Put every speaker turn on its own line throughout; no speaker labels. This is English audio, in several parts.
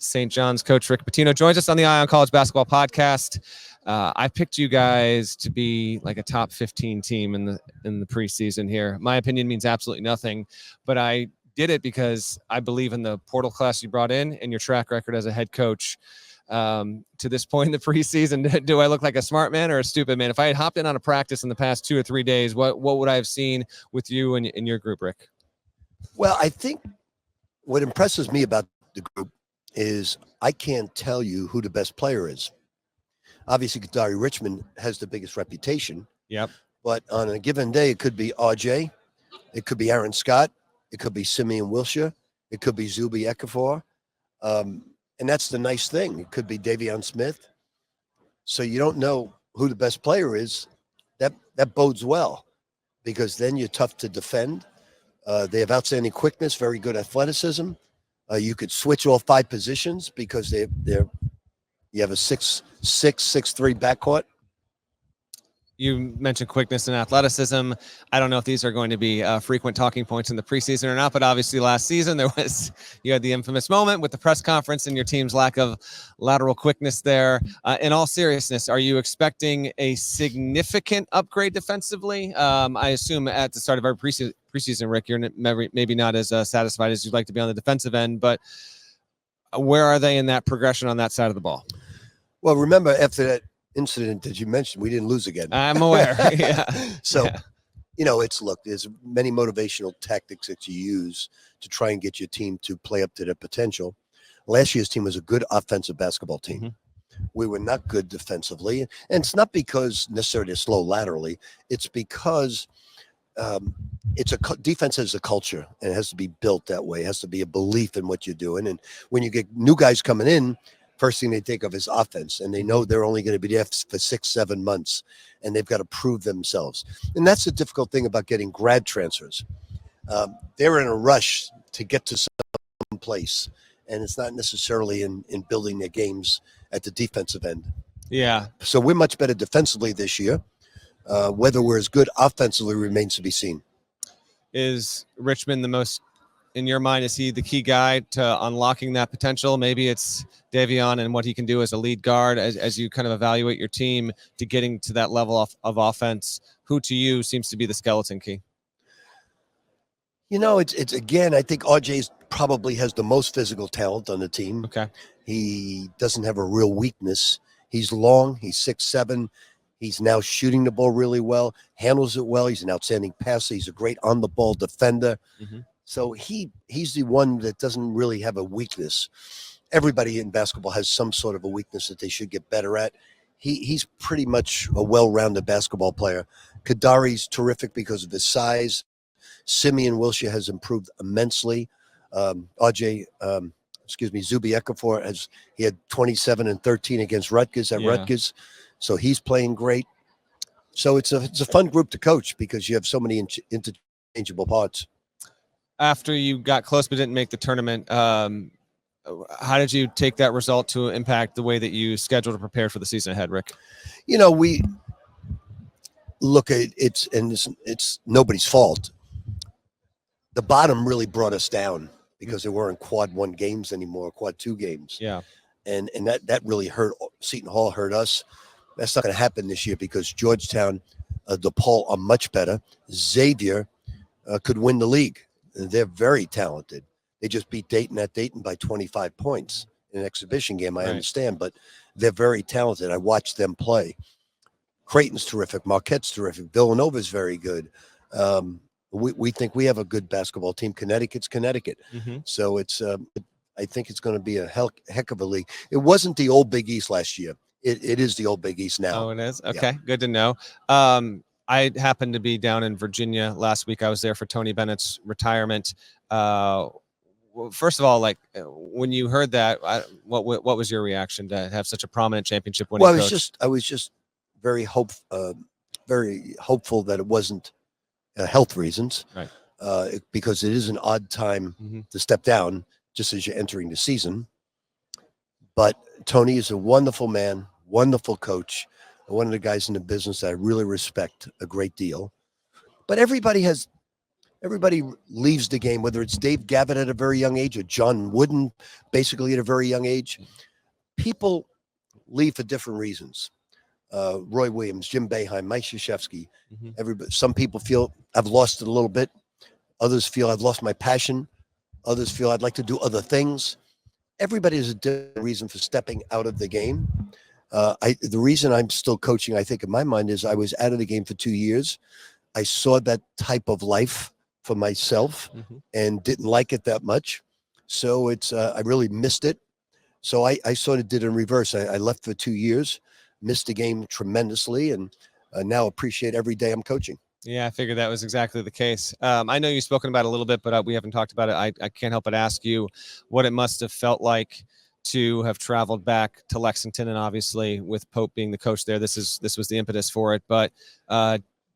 St. John's coach Rick Pitino joins us on the Eye on College Basketball podcast. I picked you guys to be like a top 15 team in the preseason here. My opinion means absolutely nothing, but I did it because I believe in the portal class you brought in and your track record as a head coach. To this point in the preseason, do I look like a smart man or a stupid man? If I had hopped in on a practice in the past 2 or 3 days, what would I have seen with you and in your group, Rick?
Well, I think what impresses me about the group is I can't tell you who the best player is. Obviously, Kadari Richmond has the biggest reputation.
Yep.
But on a given day, it could be RJ, it could be Aaron Scott, it could be Simeon Wilshire, it could be Zuby Ekafor. And that's the nice thing. It could be Davion Smith. So you don't know who the best player is. That bodes well because then you're tough to defend. They have outstanding quickness, very good athleticism. You could switch all 5 positions because you have a 6'3" backcourt.
You mentioned quickness and athleticism. I don't know if these are going to be frequent talking points in the preseason or not, but obviously last season you had the infamous moment with the press conference and your team's lack of lateral quickness there. In all seriousness, are you expecting a significant upgrade defensively? I assume at the start of our preseason, Rick, you're maybe not as satisfied as you'd like to be on the defensive end, but where are they in that progression on that side of the ball?
Well, remember after that incident that you mentioned, we didn't lose again.
I'm aware. Yeah.
So, there's many motivational tactics that you use to try and get your team to play up to their potential. Last year's team was a good offensive basketball team. Mm-hmm. We were not good defensively. And it's not because necessarily they're slow laterally. It's because defense is a culture and it has to be built that way. It has to be a belief in what you're doing. And when you get new guys coming in, first thing they think of is offense, and they know they're only going to be there for 6-7 months, and they've got to prove themselves. And that's the difficult thing about getting grad transfers. They're in a rush to get to some place, and it's not necessarily in building their games at the defensive end.
Yeah.
So we're much better defensively this year. Whether we're as good offensively remains to be seen.
Is Richmond the most, in your mind, is he the key guy to unlocking that potential? Maybe it's Davion and what he can do as a lead guard as you kind of evaluate your team to getting to that level of offense. Who to you seems to be the skeleton key?
It's again, I think RJ probably has the most physical talent on the team.
Okay.
He doesn't have a real weakness. He's long. He's 6'7". He's now shooting the ball really well, handles it well. He's an outstanding passer. He's a great on-the-ball defender. Mm-hmm. So he's the one that doesn't really have a weakness. Everybody in basketball has some sort of a weakness that they should get better at. He's pretty much a well-rounded basketball player. Kadari's terrific because of his size. Simeon Wilshire has improved immensely. Zuby Ekafor he had 27 and 13 against Rutgers at Rutgers. So he's playing great. So it's a fun group to coach because you have so many interchangeable parts. After
you got close but didn't make the tournament, how did you take that result to impact the way that you schedule to prepare for the season ahead, Rick?
We look at it, and it's nobody's fault. The bottom really brought us down because there weren't quad 1 games anymore, quad 2 games.
Yeah.
And that really hurt. Seton Hall hurt us. That's not going to happen this year because Georgetown, DePaul are much better. Xavier could win the league. They're very talented. They just beat Dayton at Dayton by 25 points in an exhibition game, I understand, but they're very talented. I watched them play. Creighton's terrific. Marquette's terrific. Villanova's very good. We think we have a good basketball team. Connecticut's Connecticut. Mm-hmm. So I think it's going to be a heck of a league. It wasn't the old Big East last year. It is the old Big East now.
Oh, it is? Okay, Good to know. I happened to be down in Virginia last week. I was there for Tony Bennett's retirement. First of all, when you heard that, what was your reaction to have such a prominent championship winning coach?
I was just very hopeful that it wasn't health reasons, right? Because it is an odd time to step down just as you're entering the season. But Tony is a wonderful man, wonderful coach, one of the guys in the business that I really respect a great deal. But everybody has Everybody leaves the game, whether it's Dave Gavitt at a very young age or John Wooden basically at a very young age. People leave for different reasons. Roy Williams, Jim Boeheim, Mike Krzyzewski. Everybody. Some people feel I've lost it a little bit. Others feel I've lost my passion. Others feel I'd like to do other things. Everybody has a different reason for stepping out of the game. The reason I'm still coaching, I think, in my mind, is I was out of the game for 2 years. I saw that type of life for myself and didn't like it that much. So I really missed it. So I sort of did in reverse. I left for 2 years, missed the game tremendously, and now appreciate every day I'm coaching.
Yeah, I figured that was exactly the case. I know you've spoken about it a little bit, but we haven't talked about it. I can't help but ask you what it must have felt like to have traveled back to Lexington, and obviously with Pope being the coach there, this was the impetus for it. But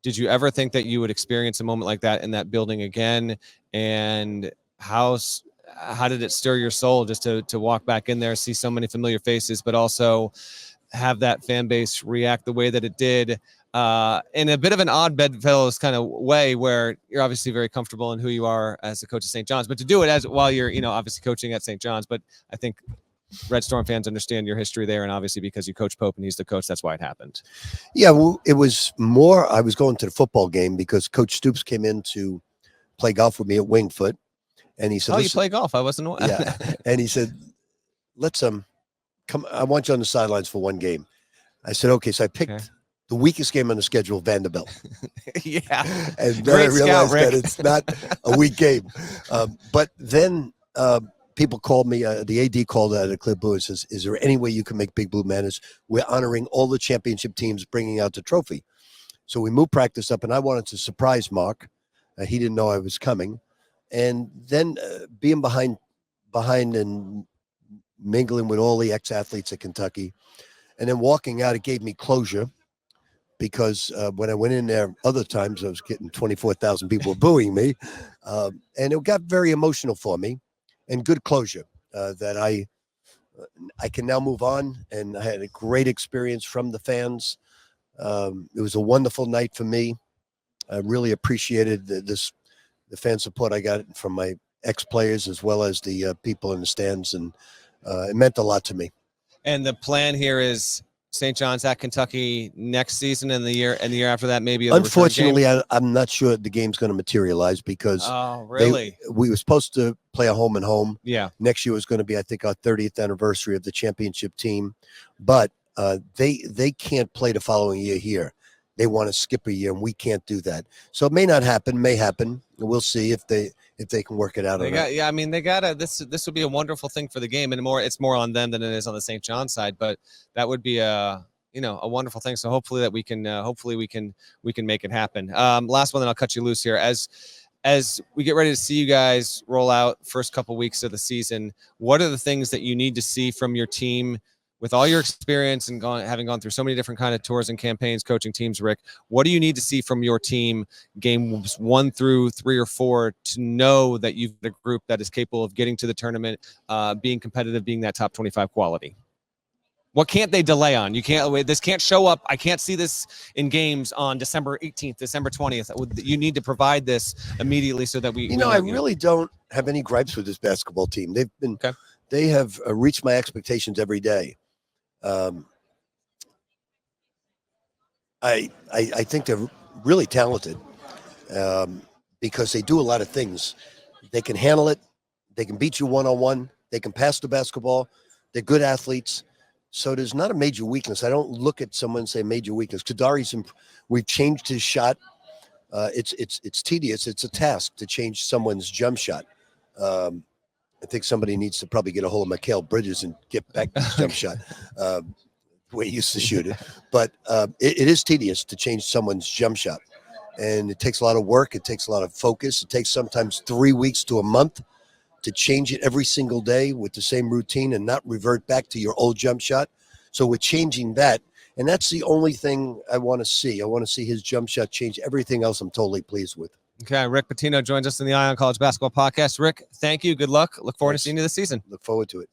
did you ever think that you would experience a moment like that in that building again? And how did it stir your soul just to walk back in there, see so many familiar faces, but also have that fan base react the way that it did? In a bit of an odd bedfellows kind of way, where you're obviously very comfortable in who you are as a coach of St. John's, but to do it while you're, obviously coaching at St. John's. But I think Red Storm fans understand your history there, and obviously because you coach Pope and he's the coach, that's why it happened.
Yeah, well, it was more, I was going to the football game because Coach Stoops came in to play golf with me at Wingfoot, and he said,
"Oh, you play golf? I wasn't aware."
Yeah, and he said, "Let's come. I want you on the sidelines for one game." I said, "Okay." So I picked the weakest game on the schedule, Vanderbilt.
Yeah,
and then I realized that it's not a weak game. But then people called me. The AD called out of Clear Blue and says, "Is there any way you can make Big Blue Madness? We're honoring all the championship teams, bringing out the trophy." So we moved practice up, and I wanted to surprise Mark. He didn't know I was coming, and then being behind and mingling with all the ex-athletes at Kentucky, and then walking out, it gave me closure. Because when I went in there other times, I was getting 24,000 people booing me. And it got very emotional for me, and good closure that I can now move on. And I had a great experience from the fans. It was a wonderful night for me. I really appreciated the fan support I got from my ex-players as well as the people in the stands. And it meant a lot to me.
And the plan here is St. John's at Kentucky next season, and the year after that, maybe.
Unfortunately, I'm not sure the game's going to materialize because we were supposed to play a home and home.
Yeah.
Next year was going to be, I think, our 30th anniversary of the championship team, but they can't play the following year here. They want to skip a year, and we can't do that. So it may not happen. May happen. We'll see if they can work it out.
Yeah, I mean, they gotta. This would be a wonderful thing for the game, and it's more on them than it is on the St. John's side. But that would be a wonderful thing. So hopefully that we can make it happen. Last one, then I'll cut you loose here. As we get ready to see you guys roll out first couple weeks of the season, what are the things that you need to see from your team? With all your experience and having gone through so many different kind of tours and campaigns, coaching teams, Rick, what do you need to see from your team games 1 through 3 or 4 to know that you've got a group that is capable of getting to the tournament, being competitive, being that top 25 quality? What can't they delay on? This can't show up. I can't see this in games on December 18th, December 20th. You need to provide this immediately so that
I really don't have any gripes with this basketball team. They have reached my expectations every day. I think they're really talented because they do a lot of things. They can handle it. They can beat you one-on-one. They can pass the basketball. They're good athletes. So there's not a major weakness. I don't look at someone and say major weakness. We've changed his shot. It's tedious. It's a task to change someone's jump shot. I think somebody needs to probably get a hold of Mikal Bridges and get back to his jump shot the way he used to shoot it. But it is tedious to change someone's jump shot. And it takes a lot of work. It takes a lot of focus. It takes sometimes 3 weeks to a month to change it every single day with the same routine and not revert back to your old jump shot. So we're changing that. And that's the only thing I want to see. I want to see his jump shot change. Everything else I'm totally pleased with.
Okay, Rick Pitino joins us in the Eye on College Basketball Podcast. Rick, thank you. Good luck. Look forward to seeing you this season.
Look forward to it.